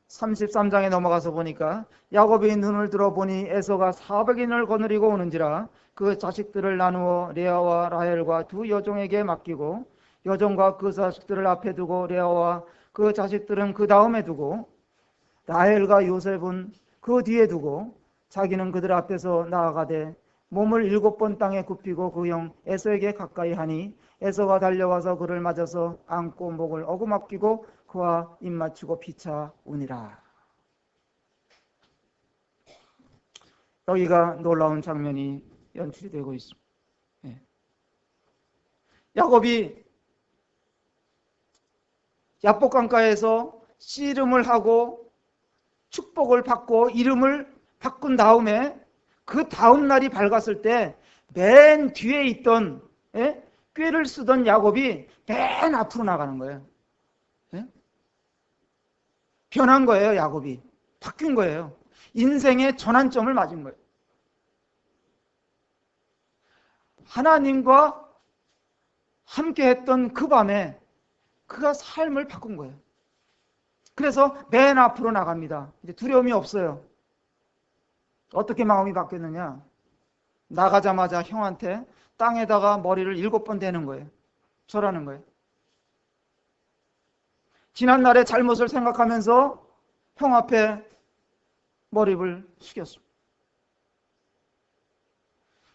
33장에 넘어가서 보니까 야곱이 눈을 들어보니 에서가 400인을 거느리고 오는지라 그 자식들을 나누어 레아와 라헬과 두 여종에게 맡기고 여종과 그 자식들을 앞에 두고 레아와 그 자식들은 그 다음에 두고 라헬과 요셉은 그 뒤에 두고 자기는 그들 앞에서 나아가되 몸을 7번 땅에 굽히고 그 형 에서에게 가까이 하니 에서가 달려와서 그를 맞아서 안고 목을 어루만지고 그와 입 맞추고 피차 우니라. 여기가 놀라운 장면이 연출이 되고 있습니다. 야곱이 야복강가에서 씨름을 하고 축복을 받고 이름을 바꾼 다음에 그 다음 날이 밝았을 때 맨 뒤에 있던 꾀를 쓰던 야곱이 맨 앞으로 나가는 거예요. 변한 거예요. 야곱이 바뀐 거예요. 인생의 전환점을 맞은 거예요. 하나님과 함께 했던 그 밤에 그가 삶을 바꾼 거예요. 그래서 맨 앞으로 나갑니다. 이제 두려움이 없어요. 어떻게 마음이 바뀌었느냐? 나가자마자 형한테 땅에다가 머리를 7번 대는 거예요. 절하는 거예요. 지난날의 잘못을 생각하면서 형 앞에 머리를 숙였습니다.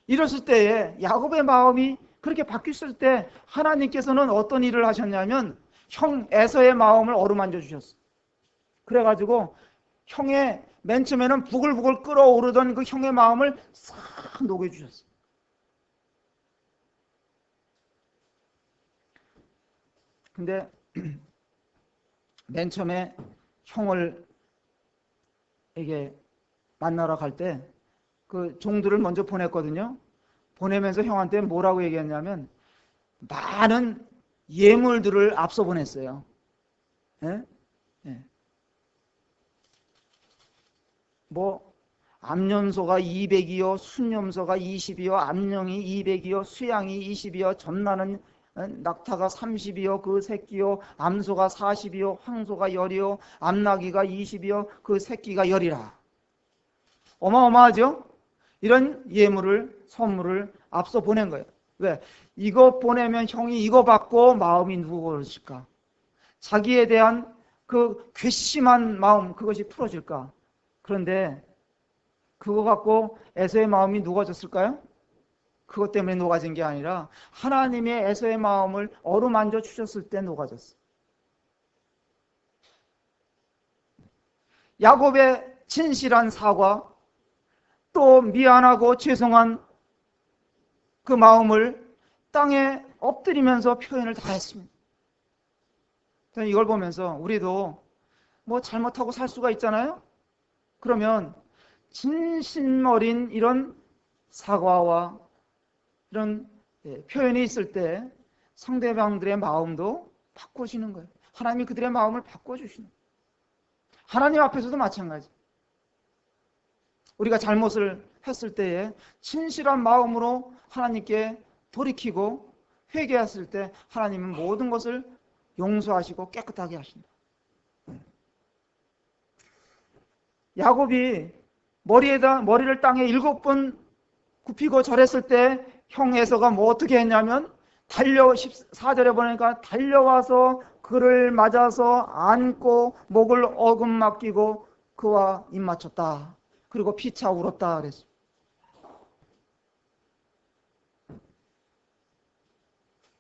이랬을 때에 야곱의 마음이 그렇게 바뀌었을 때 하나님께서는 어떤 일을 하셨냐면 형 에서의 마음을 어루만져 주셨어요. 그래가지고 형의 맨 처음에는 부글부글 끓어오르던 그 형의 마음을 싹 녹여주셨어요. 근데 맨 처음에 형을 이게 만나러 갈 때 그 종들을 먼저 보냈거든요. 보내면서 형한테 뭐라고 얘기했냐면 많은 예물들을 앞서 보냈어요. 예? 예. 뭐 암염소가 200이요, 순염소가 20이요, 암령이 200이요, 수양이 20이요, 전나는 낙타가 30이요, 그 새끼요, 암소가 40이요, 황소가 10이요, 암나귀가 20이요, 그 새끼가 10이라. 어마어마하죠? 이런 예물을, 선물을 앞서 보낸 거예요. 왜? 이거 보내면 형이 이거 받고 마음이 누구일까? 자기에 대한 그 괘씸한 마음, 그것이 풀어질까? 그런데 그거 갖고 에서의 마음이 녹아졌을까요? 그것 때문에 녹아진 게 아니라 하나님의 에서의 마음을 어루만져 주셨을 때 녹아졌어요. 야곱의 진실한 사과, 또 미안하고 죄송한 그 마음을 땅에 엎드리면서 표현을 다 했습니다. 저는 이걸 보면서 우리도 뭐 잘못하고 살 수가 있잖아요. 그러면 진심 어린 이런 사과와 이런 표현이 있을 때 상대방들의 마음도 바꿔주는 거예요. 하나님이 그들의 마음을 바꿔주시는 거예요. 하나님 앞에서도 마찬가지. 우리가 잘못을 했을 때에 진실한 마음으로 하나님께 돌이키고 회개했을 때 하나님은 모든 것을 용서하시고 깨끗하게 하신다. 야곱이 머리를 땅에 7번 굽히고 절했을 때 형 에서가 뭐 어떻게 했냐면 14절에 보니까 달려와서 그를 맞아서 안고 목을 어금 맡기고 그와 입 맞췄다. 그리고 피차 울었다 그랬어요.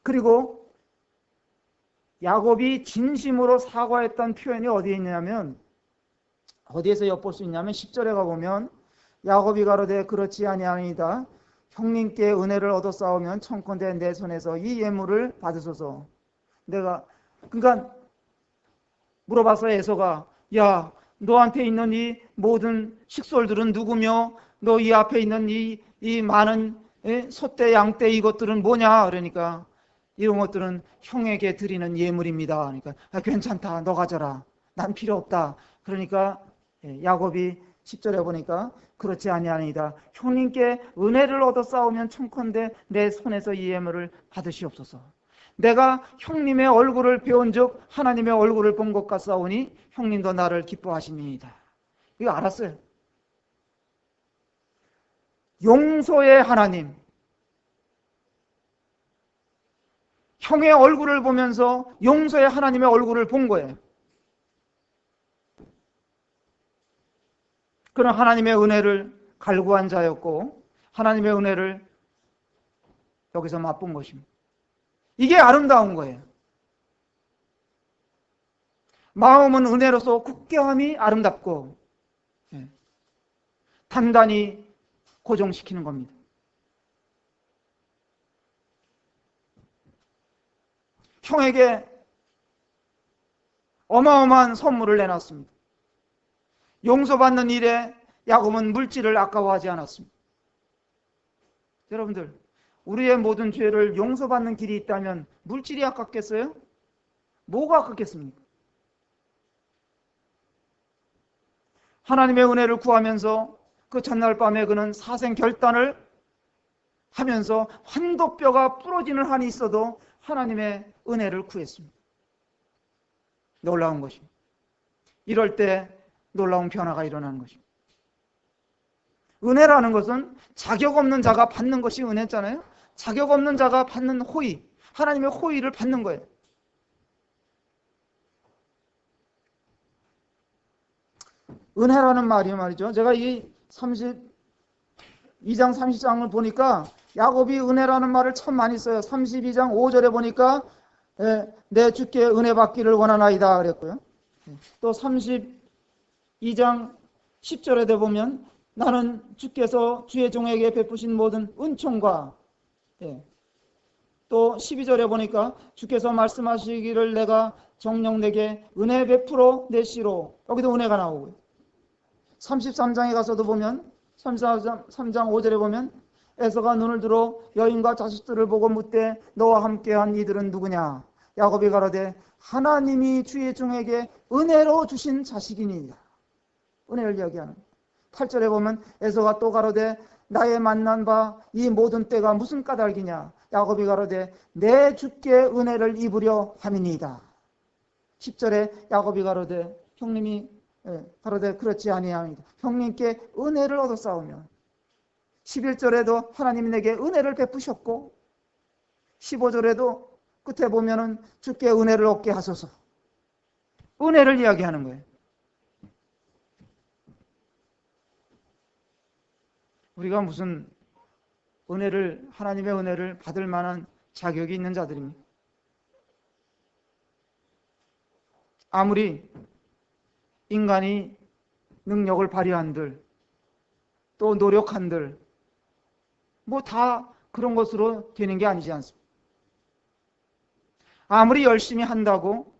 그리고 야곱이 진심으로 사과했던 표현이 어디에 있냐면, 어디에서 엿볼 수 있냐면 10절에 가보면 야곱이 가로되 그렇지 아니하니이다. 형님께 은혜를 얻어 싸우면 청컨대 내 손에서 이 예물을 받으소서. 그러니까 물어봐서 에서가 야 너한테 있는 이 모든 식솔들은 누구며 너 이 앞에 있는 이 많은 소떼 양떼 이것들은 뭐냐 그러니까 이런 것들은 형에게 드리는 예물입니다. 그러니까 괜찮다 너 가져라 난 필요 없다. 그러니까 야곱이 10절에 보니까 그렇지 아니하니이다. 형님께 은혜를 얻어 싸우면 청컨대 내 손에서 이 예물을 받으시옵소서. 내가 형님의 얼굴을 배운 즉 하나님의 얼굴을 본 것 같사오니 형님도 나를 기뻐하십니다. 이거 알았어요. 용서의 하나님, 형의 얼굴을 보면서 용서의 하나님의 얼굴을 본 거예요. 그런 하나님의 은혜를 갈구한 자였고 하나님의 은혜를 여기서 맛본 것입니다. 이게 아름다운 거예요. 마음은 은혜로서 굳게함이 아름답고 단단히 고정시키는 겁니다. 형에게 어마어마한 선물을 내놨습니다. 용서받는 일에 야곱은 물질을 아까워하지 않았습니다. 여러분들, 우리의 모든 죄를 용서받는 길이 있다면 물질이 아깝겠어요? 뭐가 아깝겠습니까? 하나님의 은혜를 구하면서 그 전날 밤에 그는 사생 결단을 하면서 환도뼈가 부러지는 한이 있어도 하나님의 은혜를 구했습니다. 놀라운 것입니다. 이럴 때 놀라운 변화가 일어나는 것입니다. 은혜라는 것은 자격 없는 자가 받는 것이 은혜잖아요. 자격 없는 자가 받는 호의, 하나님의 호의를 받는 거예요. 은혜라는 말이 말이죠. 제가 이 32장 30장을 보니까 야곱이 은혜라는 말을 참 많이 써요. 32장 5절에 보니까 내 주께 은혜 받기를 원하나이다 그랬고요. 또 32장 10절에 보면 나는 주께서 주의 종에게 베푸신 모든 은총과 또 12절에 보니까 주께서 말씀하시기를 내가 정녕 내게 은혜 베풀어 내시로 여기도 은혜가 나오고요. 33장에 가서도 보면 3장 5절에 보면 에서가 눈을 들어 여인과 자식들을 보고 묻되 너와 함께한 이들은 누구냐? 야곱이 가로되 하나님이 주의 종에게 은혜로 주신 자식이니이다. 은혜를 이야기하는 8절에 보면 에서가 또 가로되 나의 만난 바 이 모든 때가 무슨 까닭이냐? 야곱이 가로되 내 주께 은혜를 입으려 함이니이다. 10절에 야곱이 가로되 형님이 가로되 그렇지 아니하니이다. 형님께 은혜를 얻어 싸우면 11절에도 하나님이 내게 은혜를 베푸셨고 15절에도 끝에 보면은 주께 은혜를 얻게 하소서. 은혜를 이야기하는 거예요. 우리가 무슨 하나님의 은혜를 받을 만한 자격이 있는 자들입니다. 아무리 인간이 능력을 발휘한들, 또 노력한들, 뭐 다 그런 것으로 되는 게 아니지 않습니까? 아무리 열심히 한다고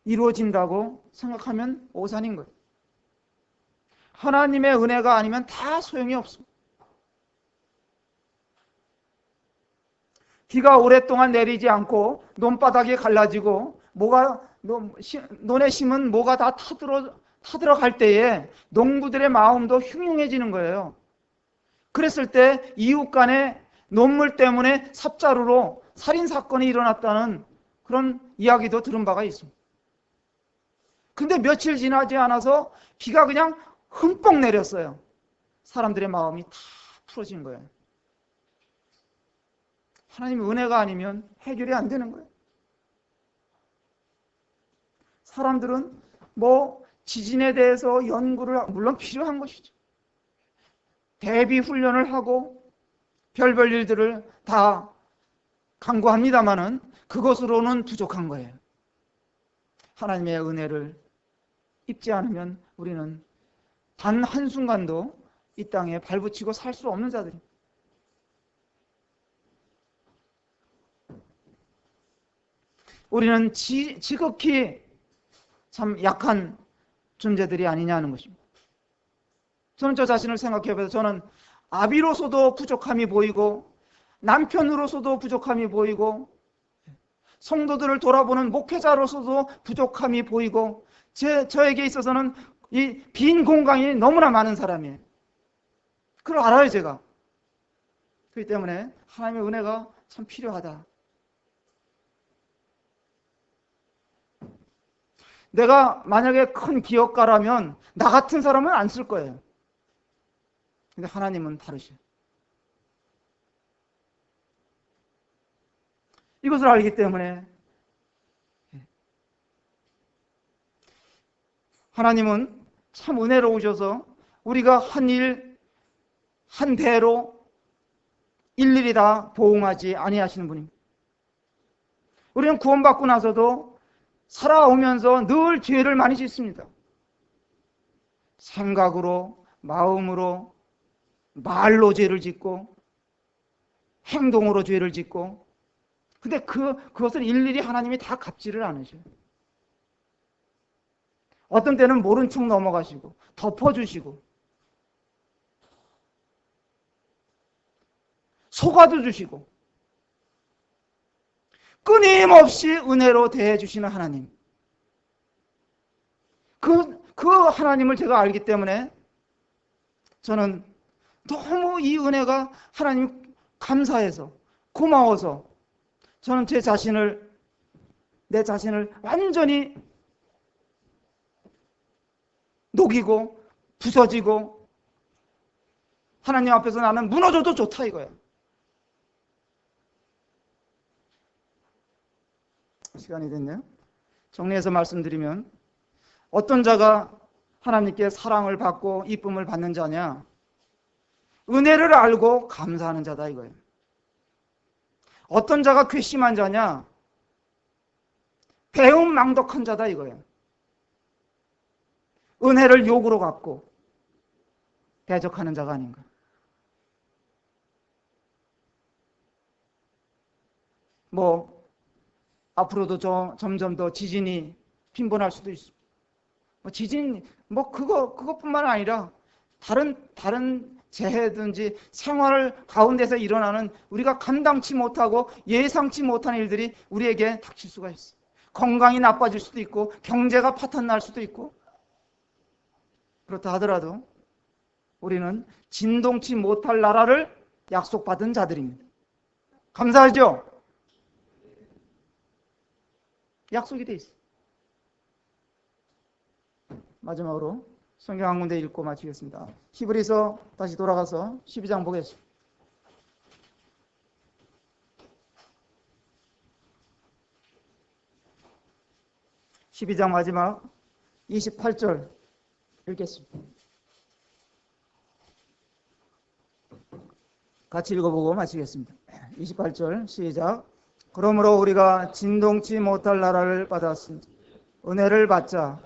이루어진다고 생각하면 오산인 거예요. 하나님의 은혜가 아니면 다 소용이 없습니다. 비가 오랫동안 내리지 않고 논바닥이 갈라지고 논에 심은 모가 다 타들어갈 때에 농부들의 마음도 흉흉해지는 거예요. 그랬을 때 이웃 간에 논물 때문에 삽자루로 살인사건이 일어났다는 그런 이야기도 들은 바가 있습니다. 근데 며칠 지나지 않아서 비가 그냥 흠뻑 내렸어요. 사람들의 마음이 다 풀어진 거예요. 하나님의 은혜가 아니면 해결이 안 되는 거예요. 사람들은 뭐 지진에 대해서 연구를 물론 필요한 것이죠. 대비 훈련을 하고 별별 일들을 다 강구합니다마는 그것으로는 부족한 거예요. 하나님의 은혜를 입지 않으면 우리는 단 한순간도 이 땅에 발붙이고 살 수 없는 자들입니다. 우리는 지극히 참 약한 존재들이 아니냐는 것입니다. 저는 저 자신을 생각해 보면 저는 아비로서도 부족함이 보이고 남편으로서도 부족함이 보이고 성도들을 돌아보는 목회자로서도 부족함이 보이고 저에게 있어서는 이 빈 공간이 너무나 많은 사람이에요. 그걸 알아요, 제가. 그렇기 때문에 하나님의 은혜가 참 필요하다. 내가 만약에 큰 기업가라면 나 같은 사람은 안 쓸 거예요. 근데 하나님은 다르셔요. 이것을 알기 때문에 하나님은 참 은혜로우셔서 우리가 한 일, 한 대로 일일이 다 보응하지 아니하시는 분입니다. 우리는 구원받고 나서도 살아오면서 늘 죄를 많이 짓습니다. 생각으로, 마음으로, 말로 죄를 짓고, 행동으로 죄를 짓고, 근데 그것을 일일이 하나님이 다 갚지를 않으셔요. 어떤 때는 모른 척 넘어가시고, 덮어주시고, 속아도 주시고, 끊임없이 은혜로 대해주시는 하나님. 그 하나님을 제가 알기 때문에 저는 너무 이 은혜가 하나님 감사해서, 고마워서 저는 내 자신을 완전히 녹이고 부서지고 하나님 앞에서 나는 무너져도 좋다 이거예요. 시간이 됐네요. 정리해서 말씀드리면 어떤 자가 하나님께 사랑을 받고 이쁨을 받는 자냐? 은혜를 알고 감사하는 자다 이거예요. 어떤 자가 괘씸한 자냐? 배은망덕한 자다 이거예요. 은혜를 욕으로 갚고 대적하는 자가 아닌가. 앞으로도 점점 더 지진이 빈번할 수도 있습니다. 지진 그것뿐만 아니라 다른 재해든지 생활 가운데서 일어나는 우리가 감당치 못하고 예상치 못한 일들이 우리에게 닥칠 수가 있어요. 건강이 나빠질 수도 있고 경제가 파탄날 수도 있고. 그렇다 하더라도 우리는 진동치 못할 나라를 약속받은 자들입니다. 감사하죠? 약속이 돼 있어요. 마지막으로 성경 한 군데 읽고 마치겠습니다. 히브리서 다시 돌아가서 12장 보겠습니다. 12장 마지막 28절 읽겠습니다. 같이 읽어보고 마치겠습니다. 28절 시작. 그러므로 우리가 진동치 못할 나라를 받았으니 은혜를 받자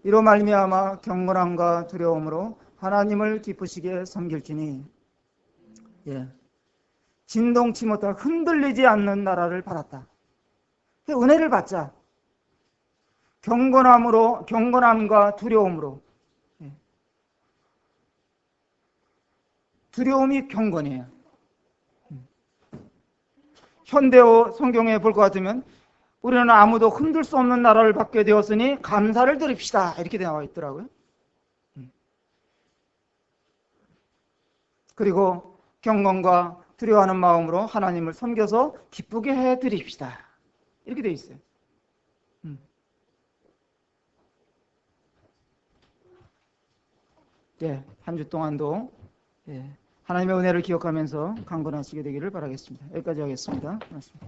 이로 말미암아 경건함과 두려움으로 하나님을 기쁘시게 섬길지니 진동치 못할 흔들리지 않는 나라를 받았다. 은혜를 받자. 경건함과 두려움으로. 두려움이 경건이에요. 현대어 성경에 볼 것 같으면 우리는 아무도 흔들 수 없는 나라를 받게 되었으니 감사를 드립시다. 이렇게 나와 있더라고요. 그리고 경건과 두려워하는 마음으로 하나님을 섬겨서 기쁘게 해 드립시다. 이렇게 되어 있어요. 한 주 동안도 하나님의 은혜를 기억하면서 강건하시게 되기를 바라겠습니다. 여기까지 하겠습니다. 고맙습니다.